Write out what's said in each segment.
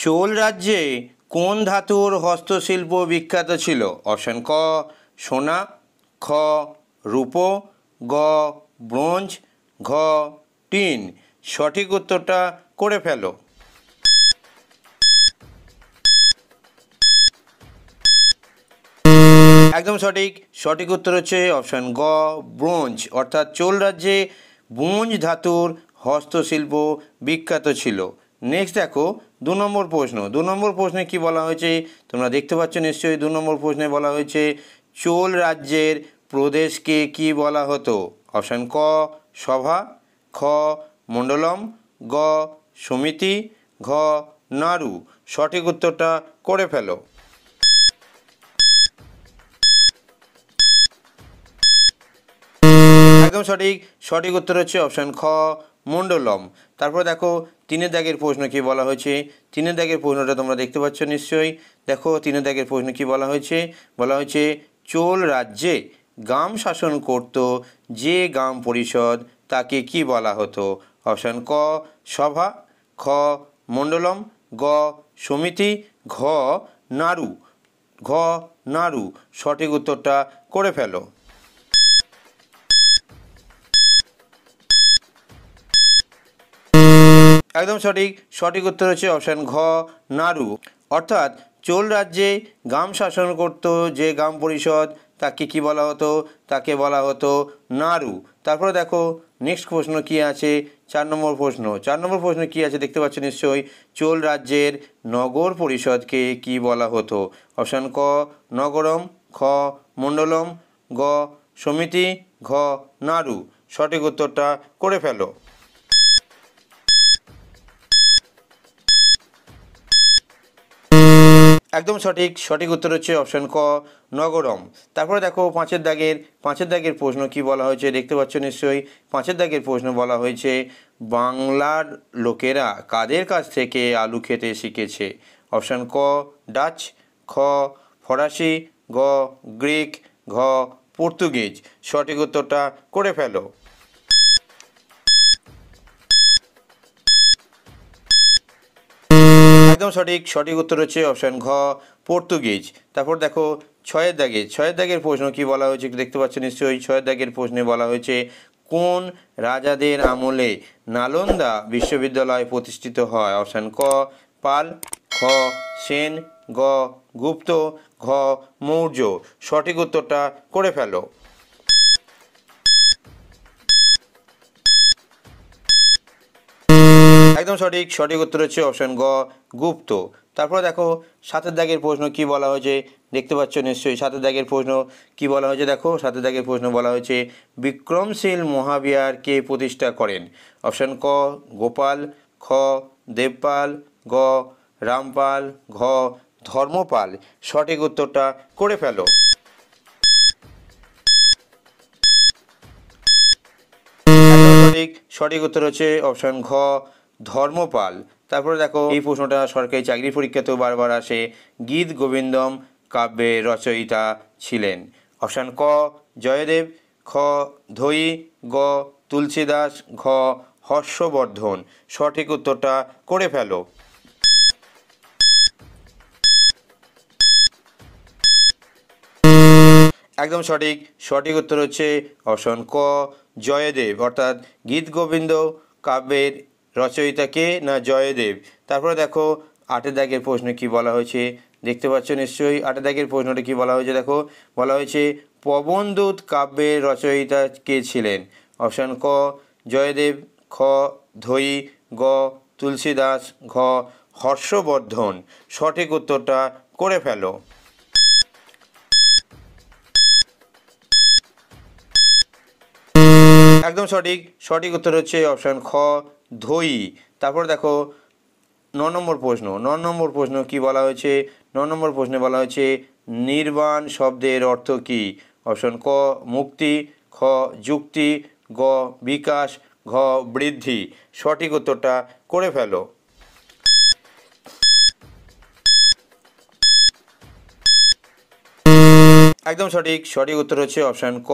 চোল রাজ্যে কোন ধাতুর হস্তশিল্প বিখ্যাত ছিল? অপশান ক সোনা, খ রূপো, গ ব্রোঞ্জ, ঘ টিন। সঠিক উত্তরটা করে ফেলো। একদম সঠিক উত্তর হচ্ছে অপশান গ ব্রোঞ্জ। অর্থাৎ চোল রাজ্যে ব্রোঞ্জ ধাতুর হস্তশিল্প বিখ্যাত ছিল। নেক্সট দেখো 2 নম্বর প্রশ্ন। 2 নম্বর প্রশ্নে কি বলা হয়েছে তোমরা দেখতে পাচ্ছ নিশ্চয়ই। 2 নম্বর প্রশ্নে বলা হয়েছে চোল রাজ্যের প্রদেশকে কি বলা হতো? অপশান ক সভা, খ মণ্ডলম, গ সমিতি, ঘ নাড়ু। সঠিক উত্তরটা করে ফেলো। একদম সঠিক উত্তর হচ্ছে অপশান খ মণ্ডলম। তারপর দেখো 3 দাগের প্রশ্ন কি বলা হয়েছে। 3 দাগের প্রশ্নটা তোমরা দেখতে পাচ্ছ নিশ্চয়ই। দেখো 3 দাগের প্রশ্ন কি বলা হয়েছে চোল রাজ্যে গ্রাম শাসন করত যে গ্রাম পরিষদ তাকে কি বলা হতো? অপশান ক সভা, খ মণ্ডলম, গ সমিতি, ঘ নাড়ু। সঠিক উত্তরটা করে ফেলো। একদম সঠিক উত্তর হচ্ছে অপশান ঘ নাড়ু। অর্থাৎ চোল রাজ্যে গ্রাম শাসন করত যে গ্রাম পরিষদ তাকে কি বলা হতো? তাকে বলা হতো নাড়ু। তারপরে দেখো নেক্সট প্রশ্ন কি আছে, 4 নম্বর প্রশ্ন। 4 নম্বর প্রশ্ন কি আছে দেখতে পাচ্ছ নিশ্চয়ই। চোল রাজ্যের নগর পরিষদকে কি বলা হতো? অপশান ক নগরম, খ মণ্ডলম, গ সমিতি, ঘ নাড়ু। সঠিক উত্তরটা করে ফেলো। একদম সঠিক উত্তর হচ্ছে অপশান ক নগরম। তারপরে দেখো 5 দাগের প্রশ্ন কি বলা হয়েছে দেখতে পাচ্ছ নিশ্চয়ই। 5 দাগের প্রশ্ন বলা হয়েছে বাংলার লোকেরা কাদের কাছ থেকে আলু খেতে শিখেছে? অপশান ক ডাচ, খ ফরাসি, গ গ্রিক, ঘ পর্তুগিজ। সঠিক উত্তরটা করে ফেলো। একদম সঠিক উত্তর হচ্ছে অপশান ঘ পর্তুগিজ। তারপর দেখো 6 দাগের প্রশ্ন কি বলা হয়েছে দেখতে পাচ্ছ নিশ্চয়ই। 6 দাগের প্রশ্নে বলা হয়েছে কোন রাজাদের আমলে নালন্দা বিশ্ববিদ্যালয় প্রতিষ্ঠিত হয়? অপশান ক পাল, খ সেন, গ গুপ্ত, ঘ মৌর্য। সঠিক উত্তরটা করে ফেলো। একদম সঠিক উত্তর হচ্ছে অপশান গ গুপ্ত। তারপরে দেখো 7 দাগের প্রশ্ন কি বলা হয়েছে দেখতে পাচ্ছ নিশ্চয়ই। 7 দাগের প্রশ্ন কি বলা হয়েছে দেখো। 7 দাগের প্রশ্ন বলা হয়েছে বিক্রমশীল মহাবিহার কে প্রতিষ্ঠা করেন? অপশান ক গোপাল, খ দেবপাল, গ রামপাল, ঘ ধর্মপাল। সঠিক উত্তরটা করে ফেলো। সঠিক উত্তর হচ্ছে অপশান ঘ ধর্মপাল। তারপরে দেখো এই প্রশ্নটা সরকারি চাকরি পরীক্ষাতেও বারবার আসে। গীত গোবিন্দম কাব্যের রচয়িতা ছিলেন? অপশান ক জয়দেব, খ ধৈ, গ তুলসীদাস, ঘ হর্ষবর্ধন। সঠিক উত্তরটা করে ফেলো। একদম সঠিক উত্তর হচ্ছে অপশান ক জয়দেব। অর্থাৎ গীত গোবিন্দ কাব্যের রচয়িতা কে না জয়দেব। তারপরে দেখো 8 দাগের প্রশ্ন কি বলা হয়েছে দেখতে পাচ্ছ নিশ্চয়ই। 8 দাগের প্রশ্নটা কি বলা হয়েছে দেখো। বলা হয়েছে পবনদূত কাব্যের রচয়িতা কে ছিলেন? অপশান ক জয়দেব, খ ধৈ, গ তুলসীদাস, ঘ হর্ষবর্ধন। সঠিক উত্তরটা করে ফেলো। একদম সঠিক উত্তর হচ্ছে অপশান খ ধৈ। তারপর দেখো 9 নম্বর প্রশ্ন কি বলা হয়েছে। 9 নম্বর প্রশ্নে বলা হয়েছে নির্বাণ শব্দের অর্থ কী? অপশান ক মুক্তি, খ যুক্তি, গ বিকাশ, ঘ বৃদ্ধি। সঠিক উত্তরটা করে ফেলো। একদম সঠিক উত্তর হচ্ছে অপশান ক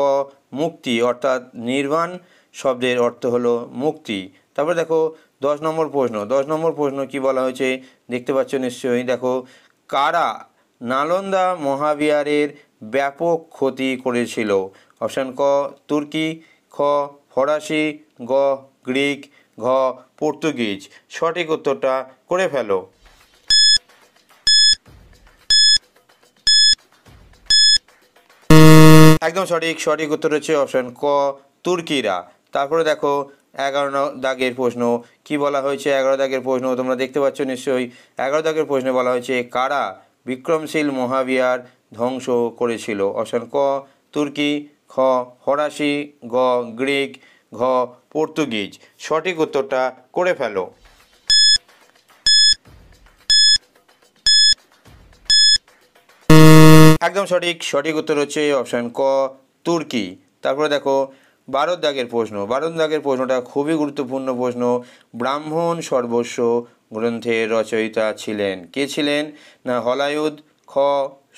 মুক্তি। অর্থাৎ নির্বাণ শব্দের অর্থ হলো মুক্তি। তারপরে দেখো 10 নম্বর প্রশ্ন, 10 নম্বর প্রশ্ন কি বলা হয়েছে দেখতে পাচ্ছ নিশ্চয়ই। দেখো, কারা নালন্দা মহাবিহারের ব্যাপক ক্ষতি করেছিল? অপশান ক তুর্কি, খ ফরাসি, গ গ্রিক, ঘ পর্তুগিজ। সঠিক উত্তরটা করে ফেলো। একদম সঠিক, সঠিক উত্তর হচ্ছে অপশান ক তুর্কিরা। তারপরে দেখো 11 দাগের প্রশ্ন কি বলা হয়েছে। 11 দাগের প্রশ্ন তোমরা দেখতে পাচ্ছ নিশ্চয়ই। 11 দাগের প্রশ্নে বলা হয়েছে কারা বিক্রমশীল মহাবিহার ধ্বংস করেছিল? অপশান ক তুর্কি, খ ফরাসি, গ গ্রিক, ঘ পর্তুগিজ। সঠিক উত্তরটা করে ফেলো। একদম সঠিক, সঠিক উত্তর হচ্ছে অপশান ক তুর্কি। তারপরে দেখো 12 দাগের প্রশ্ন, 12 দাগের প্রশ্নটা খুবই গুরুত্বপূর্ণ প্রশ্ন। ব্রাহ্মণ সর্বস্ব গ্রন্থের রচয়িতা ছিলেন? কে ছিলেন? না হলায়ুদ, খ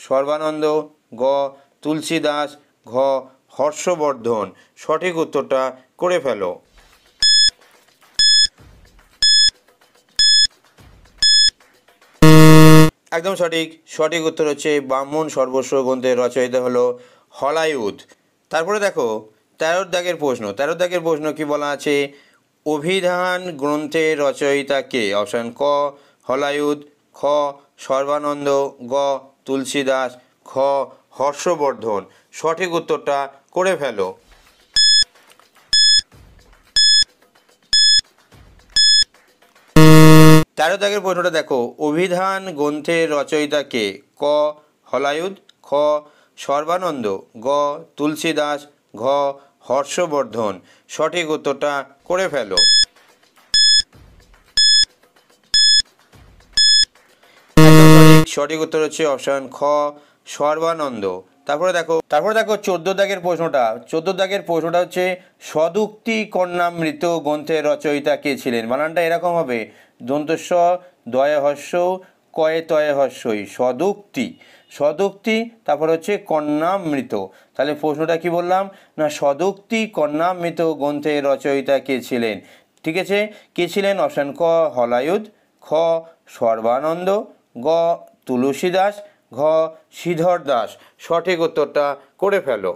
সর্বানন্দ, গ তুলসীদাস, ঘ হর্ষবর্ধন। সঠিক উত্তরটা করে ফেলো। একদম সঠিক, সঠিক উত্তর হচ্ছে ব্রাহ্মণ সর্বস্ব গ্রন্থের রচয়িতা হলো হলায়ুদ। তারপরে দেখো 13 দাগের প্রশ্ন, 13 দাগের প্রশ্ন কি বলা আছে? অভিধান গ্রন্থের রচয়িতা কে? অপশান ক হলায়ুদ, খ সর্বানন্দ, গ তুলসীদাস, খ হর্ষবর্ধন। সঠিক উত্তরটা করে ফেলো। 13 দাগের প্রশ্নটা দেখো, অভিধান গ্রন্থের রচয়িতা কে? ক হলায়ুদ, খ সর্বানন্দ, গ তুলসীদাস, ঘ হর্ষবর্ধন। সঠিক উত্তরটা করে ফেলো। সঠিক উত্তর হচ্ছে অপশান খ সর্বানন্দ। তারপরে দেখো 14 দাগের প্রশ্নটা, 14 দাগের প্রশ্নটা হচ্ছে সদুক্তি কন্যামৃত গ্রন্থের রচয়িতা কে ছিলেন? বানানটা এরকম হবে, দন্তস্ব দয়ে হস্য কয়ে তয়ে হস্যই, সদুক্তি, সদুক্তি। তারপর হচ্ছে কন্যামৃত। তাহলে প্রশ্নটা কি বললাম? না সদুক্তি কন্যামৃত গ্রন্থের রচয়িতা কে ছিলেন? ঠিক আছে, কে ছিলেন? অপশান ক হলায়ুদ, খ সর্বানন্দ, গ তুলসীদাস, ঘ শ্রীধর দাস। সঠিক উত্তরটা করে ফেলো।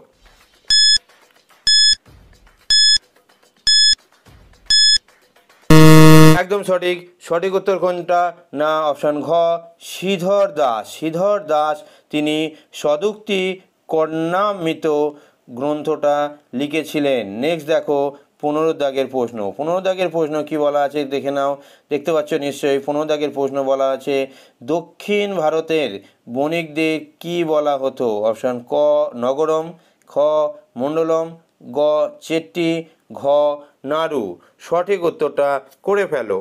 একদম সঠিক, সঠিক উত্তর কোনটা? না অপশান ঘ শ্রীধর দাস। শ্রীধর দাস তিনি সদুক্তি কন্যামৃত গ্রন্থটা লিখেছিলেন। নেক্সট দেখো 15 দাগের প্রশ্ন, 15 দাগের প্রশ্ন কি বলা আছে দেখে নাও। দেখতে পাচ্ছ নিশ্চয়ই। 15 দাগের প্রশ্ন বলা আছে দক্ষিণ ভারতের বণিকদের কি বলা হতো? অপশান ক নগরম, খ মণ্ডলম, গ চেট্টি, ঘ নাড়ু। সঠিক উত্তরটা করে ফেলো।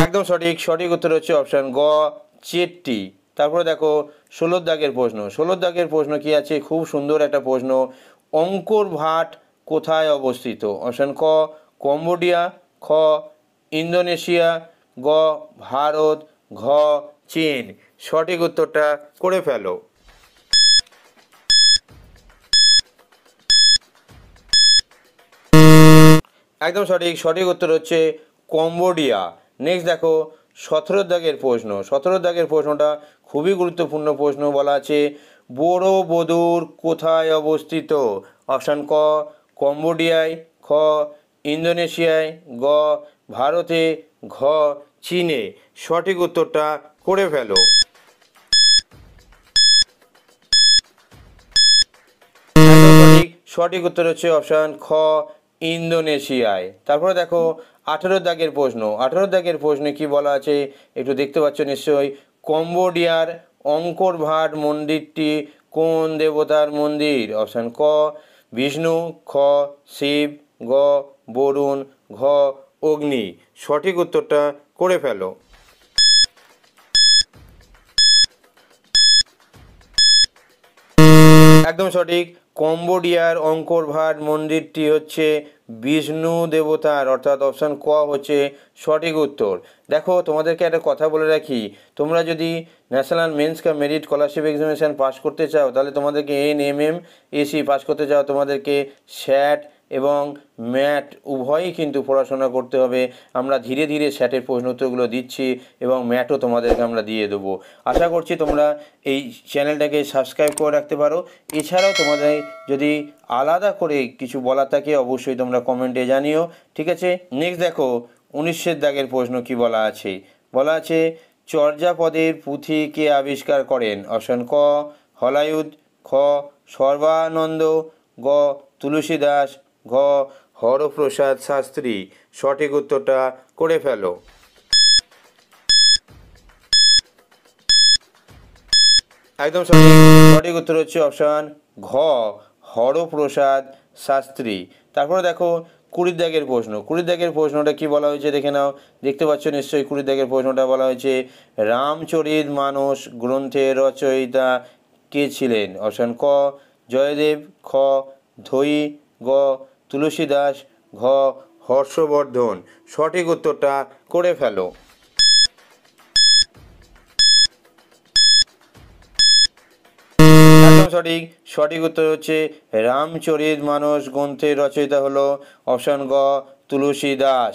একদম সঠিক, সঠিক উত্তর হচ্ছে অপশান গ চেট্টি। তারপরে দেখো 16 দাগের প্রশ্ন, 16 দাগের প্রশ্ন কি আছে? খুব সুন্দর একটা প্রশ্ন। অঙ্কর ভাট কোথায় অবস্থিত? অপশান ক কম্বোডিয়া, খ ইন্দোনেশিয়া, গ ভারত, ঘ চীন। সঠিক উত্তরটা করে ফেলো। একদম সঠিক, সঠিক উত্তর হচ্ছে কম্বোডিয়া। নেক্সট দেখো 17 দাগের প্রশ্ন, 17 দাগের প্রশ্নটা খুবই গুরুত্বপূর্ণ প্রশ্ন। বলা আছে বোরোবুদুর কোথায় অবস্থিত? অপশান ক কম্বোডিয়ায়, খ ইন্দোনেশিয়ায়, গ ভারতে, ঘ চীনে। সঠিক উত্তরটা করে ফেলো। সঠিক, সঠিক উত্তর হচ্ছে অপশান খ ইন্দোনেশিয়ায়। তারপরে দেখো 18 দাগের প্রশ্ন, 18 দাগের প্রশ্নে কি বলা আছে একটু দেখতে পাচ্ছ নিশ্চয়ই। কম্বোডিয়ার অঙ্কর ভাট মন্দিরটি কোন দেবতার মন্দির? অপশান ক বিষ্ণু, খ শিব, গ বরুণ, ঘ অগ্নি। সঠিক উত্তরটা করে ফেলো। একদম সঠিক, কম্বোডিয়ার অঙ্কর ভাট মন্দিরটি হচ্ছে বিষ্ণু দেবতার, অর্থাৎ অপশান ক হচ্ছে সঠিক উত্তর। দেখো তোমাদেরকে একটা কথা বলে রাখি, তোমরা যদি ন্যাশনাল মেন্স কাম মেরিট স্কলারশিপ এক্সামিনেশান পাস করতে চাও তাহলে তোমাদেরকে NMMSE পাস করতে চাও তোমাদেরকে স্যাট এবং ম্যাট উভয়ই কিন্তু পড়াশোনা করতে হবে। আমরা ধীরে ধীরে স্যাটের প্রশ্ন উত্তরগুলো দিচ্ছি এবং ম্যাটও তোমাদেরকে আমরা দিয়ে দেবো। আশা করছি তোমরা এই চ্যানেলটাকে সাবস্ক্রাইব করে রাখতে পারো। এছাড়াও তোমাদের যদি আলাদা করে কিছু বলার থাকে অবশ্যই তোমরা কমেন্টে জানিও, ঠিক আছে। নেক্সট দেখো 19 দাগের প্রশ্ন কি বলা আছে। বলা আছে চর্যাপদের পুঁথি কে আবিষ্কার করেন? অপশন ক হলায়ুদ, খ সর্বানন্দ, গ তুলসীদাস, ঘ হরপ্রসাদ শাস্ত্রী। সঠিক উত্তরটা করে ফেলো। একদম সঠিক, সঠিক উত্তর হচ্ছে অপশান ঘ হরপ্রসাদ শাস্ত্রী। তারপরে দেখো 20 দাগের প্রশ্ন। 20 দাগের প্রশ্নটা কি বলা হয়েছে দেখে নাও। দেখতে পাচ্ছ নিশ্চয়ই 20 দাগের প্রশ্নটা বলা হয়েছে রামচরিত মানস গ্রন্থের রচয়িতা কে ছিলেন? অপশান ক জয়দেব, খ ধৈ, গ তুলসীদাস, ঘ হর্ষবর্ধন। সঠিক উত্তরটা করে ফেলো। একদম সঠিক, সঠিক উত্তর হচ্ছে রামচরিত মানস গ্রন্থের রচয়িতা হলো অপশান গ তুলসীদাস।